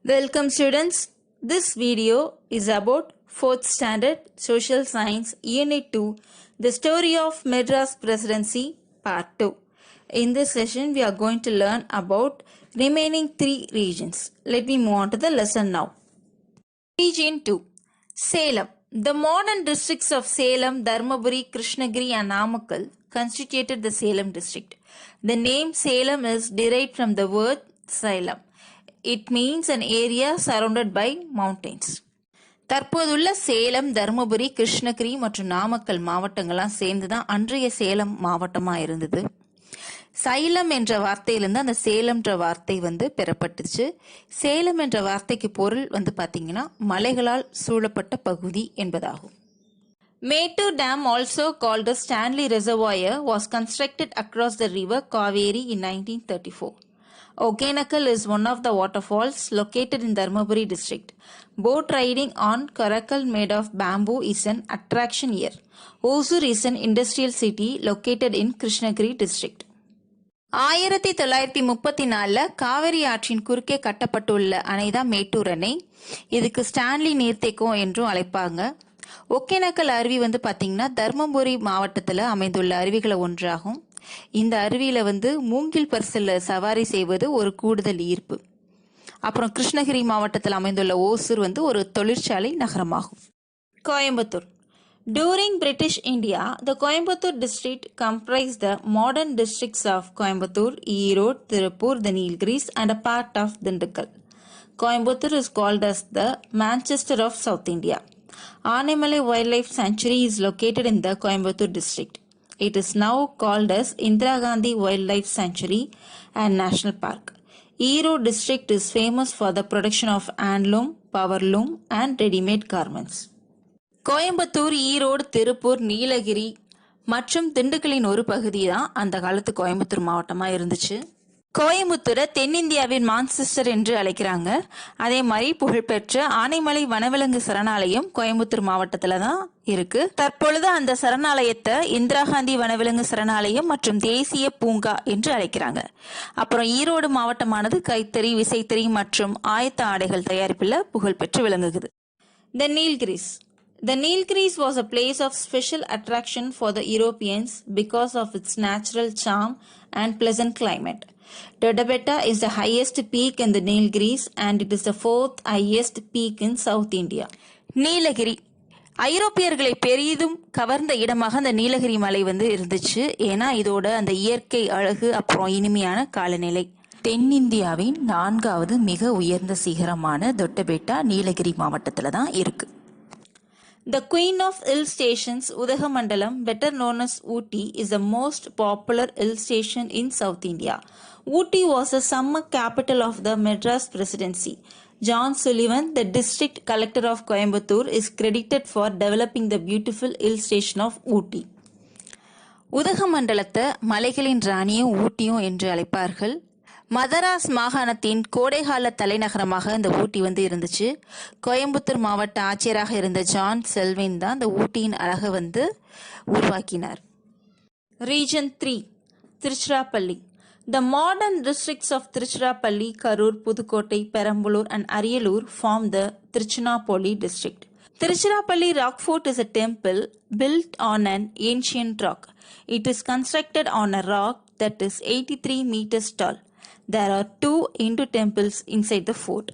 Welcome students. This video is about 4th standard social science unit 2, the story of Madras presidency part 2. In this session we are going to learn about remaining 3 regions. Let me move on to the lesson now. Region 2, Salem. The modern districts of Salem, Dharmaburi, Krishnagiri and Namakkal constituted the Salem district. The name Salem is derived from the word Salem. It means an area surrounded by mountains. தற்போதுள்ள சேலம், தருமபுரி, கிருஷ்ணகிரி மற்றும் நாமக்கல் மாவட்டங்கள்லாம் சேர்ந்து தான் அன்றைய சேலம் மாவட்டமாக இருந்தது. Xylem என்ற வார்த்தையிலிருந்து அந்த சேலம்ன்ற வார்த்தை பெறப்பட்டுச்சு. சேலம் என்ற வார்த்தைக்கு பொருள் பார்த்தீங்கன்னா மலைகளால் சூழப்பட்ட பகுதி என்பதாகும். Mettur Dam, also called the Stanley Reservoir, was constructed across the river Kaveri in 1934. Okenakal is one of the waterfalls located in Dharmaburi district. Boat riding on Karakal made of bamboo is an attraction here. Hosur is an industrial city located in Krishnagiri district. 1934 Kaveri ஆற்றின் குறுக்கே கட்டப்பட்டுள்ள அணைதான் மேட்டூர் அணை. இதுக்கு Stanley நீர்த்தேக்கம் என்றும் அழைப்பாங்க. ஒகேனக்கல் அருவி பார்த்தீங்கன்னா தர்மபுரி மாவட்டத்தில் அமைந்துள்ள அருவிகளை ஒன்றாகும். இந்த அருவியில் மூங்கில் பரிசல்ல சவாரி செய்வது ஒரு கூடுதல் ஈர்ப்பு. அப்புறம் கிருஷ்ணகிரி மாவட்டத்தில் அமைந்துள்ள ஓசூர் ஒரு தொழிற்சாலை நகரமாகும். Coimbatore. During British India, the Coimbatore district comprised the modern districts of Coimbatore, Erode, Tirupur, the Nilgiris and a part of Dindigul. Coimbatore is called as the Manchester of South India. Animalai Wildlife Sanctuary is located in the Coimbatore district. It is now called as Indira Gandhi Wildlife Sanctuary and National Park. Erode district is famous for the production of handloom, powerloom and ready-made garments. Coimbatore, Erode, Tiruppur, Nilgiri மற்றும் திண்டுக்கலின் ஒரு பகுதி தான் அந்த காலத்து கோயம்புத்தூர் மாவட்டமாக இருந்துச்சு. கோயம்புத்தூரை தென்னிந்தியாவின் மான்செஸ்டர் என்று அழைக்கிறாங்க. அதே மாதிரி புகழ்பெற்ற ஆனைமலை வனவிலங்கு சரணாலயம் கோயம்புத்தூர் மாவட்டத்தில் தான் இருக்கு. தற்பொழுது அந்த சரணாலயத்தை இந்திரா காந்தி வனவிலங்கு சரணாலயம் மற்றும் தேசிய பூங்கா என்று அழைக்கிறாங்க. அப்புறம் ஈரோடு மாவட்டமானது கைத்தறி, விசைத்தறி மற்றும் ஆயத்த ஆடைகள் தயாரிப்பில் புகழ்பெற்று விளங்குகிறது. The Nilgiris. The Nilgiris was a place of special attraction for the Europeans because of its natural charm and pleasant climate. Doddabetta is the highest peak in the Nilgiris and it is the 4th highest peak in South India. Nilgiri ஐரோப்பியர்களை பெரிதும் கவர்ந்த இடமாக அந்த நீலகிரி மலை இருந்துச்சு. ஏன்னா இதோட அந்த இயற்கை அழகு அப்புறம் இனிமையான காலநிலை. தென்னிந்தியாவின் 4வது மிக உயர்ந்த சிகரமான தொட்டபெட்டா நீலகிரி மாவட்டத்தில் தான் இருக்கு. The Queen of Hill Stations, Udagamandalam, better known as Ooty, is the most popular hill station in South India. Ooty was the summer capital of the Madras presidency. John Sullivan, the district collector of Coimbatore, is credited for developing the beautiful hill station of Ooty. உதகமண்டலத்தை மலைகளின் ராணியும் ஊட்டியும் என்று அழைப்பார்கள். மதராஸ் மாகாணத்தின் கோடைகால தலைநகரமாக இந்த ஊட்டி இருந்துச்சு. கோயம்புத்தூர் மாவட்ட ஆட்சியராக இருந்த ஜான் செல்வின் தான் இந்த ஊட்டியின் அழகை உருவாக்கினார். Region 3, Tiruchirappalli. The modern districts of Tiruchirappalli, Karur, Pudukkottai, Perambulur and Ariyalur form the Tiruchirappalli district. Tiruchirappalli Rock Fort is a temple built on an ancient rock. It is constructed on a rock that is 83 meters tall. There are 2 Hindu temples inside the fort.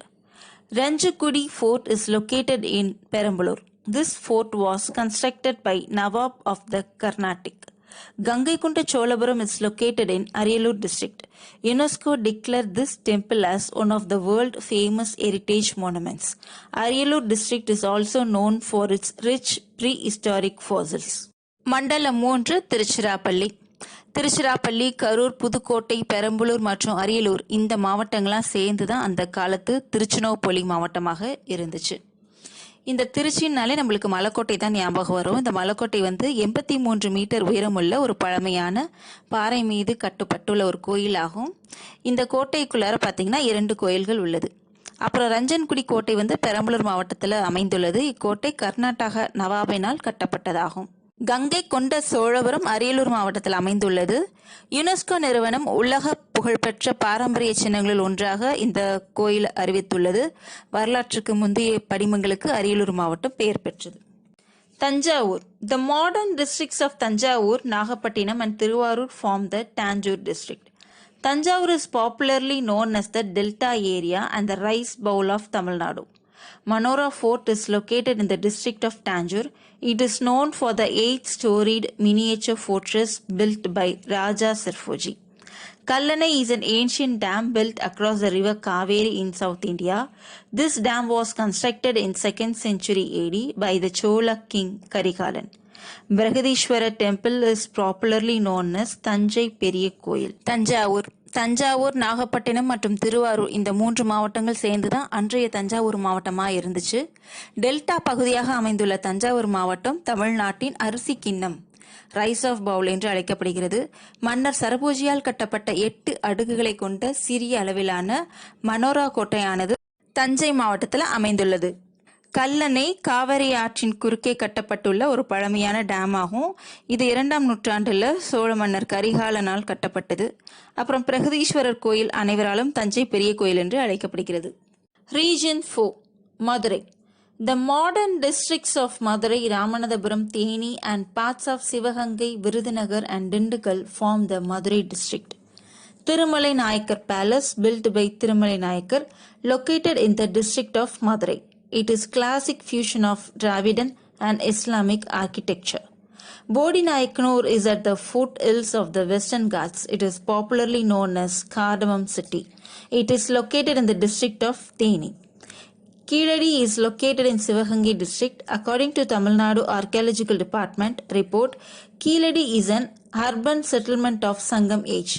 Ranjakudi Fort is located in Perambulur. This fort was constructed by Nawab of the Carnatic. Gangaikonda Cholapuram is located in Ariyalur district. UNESCO declared this temple as one of the world famous heritage monuments. Ariyalur district is also known for its rich prehistoric fossils. மண்டலம் 3, திருச்சிராப்பள்ளி. திருச்சிராப்பள்ளி, கரூர், புதுக்கோட்டை, பெரம்பலூர் மற்றும் அரியலூர் இந்த மாவட்டங்கள்லாம் சேர்ந்து தான் அந்த காலத்து திருச்சிராப்பள்ளி மாவட்டமாக இருந்துச்சு. இந்த திருச்சினாலே நம்மளுக்கு மலைக்கோட்டை தான் ஞாபகம் வரும். இந்த மலைக்கோட்டை 83 மீட்டர் உயரமுள்ள ஒரு பழமையான பாறை மீது கட்டப்பட்டுள்ள ஒரு கோயில் ஆகும். இந்த கோட்டைக்குள்ளார பார்த்தீங்கன்னா 2 கோயில்கள் உள்ளது. அப்புறம் ரஞ்சன்குடி கோட்டை பெரம்பலூர் மாவட்டத்தில் அமைந்துள்ளது. இக்கோட்டை கர்நாடக நவாபினால் கட்டப்பட்டதாகும். கங்கை கொண்ட சோழபுரம் அரியலூர் மாவட்டத்தில் அமைந்துள்ளது. யுனெஸ்கோ நிறுவனம் உலக புகழ்பெற்ற பாரம்பரிய சின்னங்களில் ஒன்றாக இந்த கோயில் அறிவித்துள்ளது. வரலாற்றுக்கு முந்தைய படிமங்களுக்கு அரியலூர் மாவட்டம் பெயர் பெற்றது. Tanjavur. The modern districts of Tanjavur, Nagapattinam and Thiruvarur form the Tanjore district. Tanjavur is popularly known as the Delta area and the rice bowl of Tamil Nadu. Manora Fort is located in the district of Tanjore. It is known for the 8-storied miniature fortress built by Raja Sirfoji. Kallanai is an ancient dam built across the river Kaveri in South India. This dam was constructed in 2nd century AD by the Chola king Karikalan. Brihadishwara temple is popularly known as Thanjai Periya Koil. Thanjavur, Nagapattinam மற்றும் திருவாரூர் இந்த 3 மாவட்டங்கள் சேர்ந்து தான் அன்றைய தஞ்சாவூர் மாவட்டமாக இருந்துச்சு. Delta பகுதியாக அமைந்துள்ள தஞ்சாவூர் மாவட்டம் தமிழ்நாட்டின் அரிசி கிண்ணம், ரைஸ் ஆஃப் பவுல் என்று அழைக்கப்படுகிறது. மன்னர் சரபோஜியால் கட்டப்பட்ட 8 அடுக்குகளை கொண்ட சிறிய அளவிலான மனோரா கோட்டையானது தஞ்சை மாவட்டத்தில் அமைந்துள்ளது. கல்லணை காவிரி ஆற்றின் குறுக்கே கட்டப்பட்டுள்ள ஒரு பழமையான டேம் ஆகும். இது 2ஆம் நூற்றாண்டில் சோழ மன்னர் கரிகாலனால் கட்டப்பட்டது. அப்புறம் பிரகதீஸ்வரர் கோயில் அனைவராலும் தஞ்சை பெரிய கோயில் என்று அழைக்கப்படுகிறது. Region 4 Madurai. The modern districts of Madurai, Ramanathapuram, Theni and parts of Sivagangai, Virudhunagar and Dindigul form the Madurai district. Thirumalai Nayakar Palace, built by Thirumalai Nayakar, located in the district of Madurai. It is classic fusion of Dravidian and Islamic architecture. Bodhi Nayakanur is at the foothills of the Western Ghats. It is popularly known as Cardamom City. It is located in the district of Theni. Keeladi is located in Sivagangai district. According to Tamil Nadu Archaeological Department report, Keeladi is an urban settlement of Sangam age.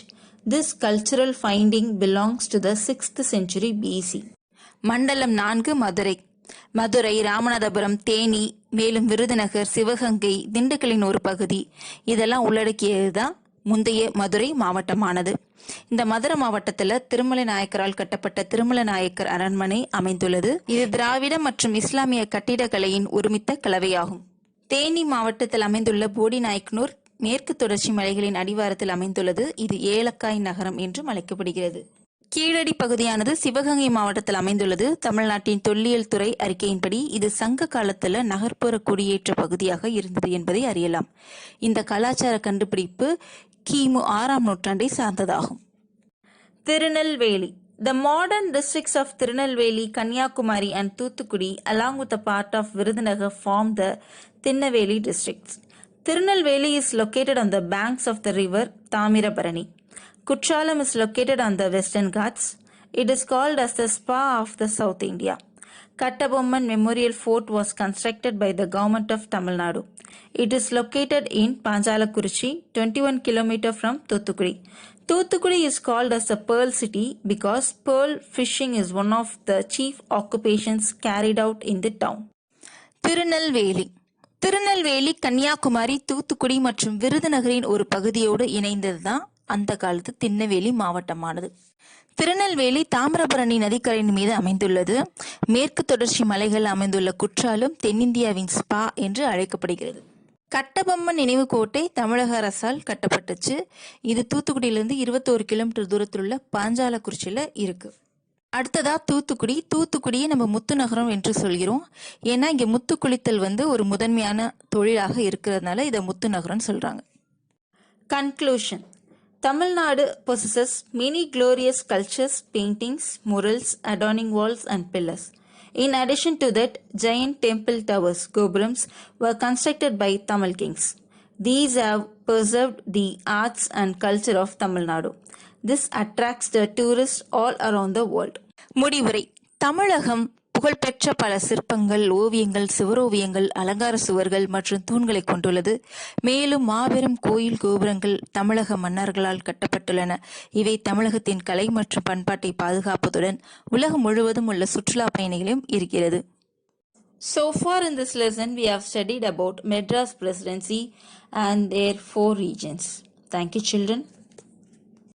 This cultural finding belongs to the 6th century BC. மண்டலம் 4 மதுரை, ராமநாதபுரம், தேனி, மேலும் விருதுநகர், சிவகங்கை, திண்டுக்கலின் ஒரு பகுதி இதெல்லாம் உள்ளடக்கியது தான் முந்தைய மதுரை மாவட்டமானது. இந்த மதுரை மாவட்டத்தில் திருமலை நாயக்கரால் கட்டப்பட்ட திருமலை நாயக்கர் அரண்மனை அமைந்துள்ளது. இது திராவிட மற்றும் இஸ்லாமிய கட்டிடக்கலையின் ஒருமித்த கலவையாகும். தேனி மாவட்டத்தில் அமைந்துள்ள போடி நாயக்கனூர் மேற்கு தொடர்ச்சி மலைகளின் அடிவாரத்தில் அமைந்துள்ளது. இது ஏலக்காய் நகரம் என்றும் அழைக்கப்படுகிறது. கீழடி பகுதியானது சிவகங்கை மாவட்டத்தில் அமைந்துள்ளது. தமிழ்நாட்டின் தொல்லியல் துறை அறிக்கையின்படி இது சங்க காலத்தில் நகர்ப்புற குடியேற்ற பகுதியாக இருந்தது என்பதை அறியலாம். இந்த கலாச்சார கண்டுபிடிப்பு கிமு 6ஆம் நூற்றாண்டை சார்ந்ததாகும். Tirunelveli. The modern districts of Tirunelveli, Kanyakumari and Thuthukudi along with a part of Virudhunagar form the Thinnaveli districts. Tirunelveli is located on the banks of the river Thamirabarani. Kutralam is located on the Western Ghats. It is called as the Spa of the South India. Kattabomman Memorial Fort was constructed by the government of Tamil Nadu. It is located in Panjalakuruchi, 21 km from Thuthukudi. Thuthukudi is called as the Pearl City because pearl fishing is one of the chief occupations carried out in the town. Tirunelveli Kanyakumari, Thoothukudi மற்றும் விருதுநகரின் ஒரு பகுதியோடு இணைந்ததுதான் அந்த காலத்து திண்ணவேலி மாவட்டமானது. திருநெல்வேலி தாமிரபரணி நதிக்கரையின் மீது அமைந்துள்ளது. மேற்கு தொடர்ச்சி மலைகள் அமைந்துள்ள குற்றாலம் தென்னிந்தியாவின் ஸ்பா என்று அழைக்கப்படுகிறது. கட்டபொம்மன் நினைவு கோட்டை தமிழக அரசால் கட்டப்பட்டுச்சு. இது தூத்துக்குடியிலிருந்து 21 கிலோமீட்டர் தூரத்தில் உள்ள பாஞ்சாலக்குறிச்சியில் இருக்கு. அடுத்ததா தூத்துக்குடியை நம்ம முத்து நகரம் என்று சொல்கிறோம். ஏன்னா இங்க முத்து குளித்தல் ஒரு முதன்மையான தொழிலாக இருக்கிறதுனால இதை முத்து நகரம் சொல்றாங்க. Conclusion. Tamil Nadu possesses many glorious sculptures, paintings, murals adorning walls and pillars. In addition to that, giant temple towers, gopurams, were constructed by Tamil kings. These have preserved the arts and culture of Tamil Nadu. This attracts the tourists all around the world. முடிவுரை. தமிழகம் புகழ்பெற்ற பல சிற்பங்கள், ஓவியங்கள், சுவரோவியங்கள், அலங்கார சுவர்கள் மற்றும் தூண்களை கொண்டுள்ளது. மேலும் மாபெரும் கோயில் கோபுரங்கள் தமிழக மன்னர்களால் கட்டப்பட்டுள்ளன. இவை தமிழகத்தின் கலை மற்றும் பண்பாட்டை பாதுகாப்பதுடன் உலகம் முழுவதும் உள்ள சுற்றுலா பயணிகளையும் இருக்கிறது. So far in this lesson we have studied about Madras Presidency and their 4 regions. Thank you children.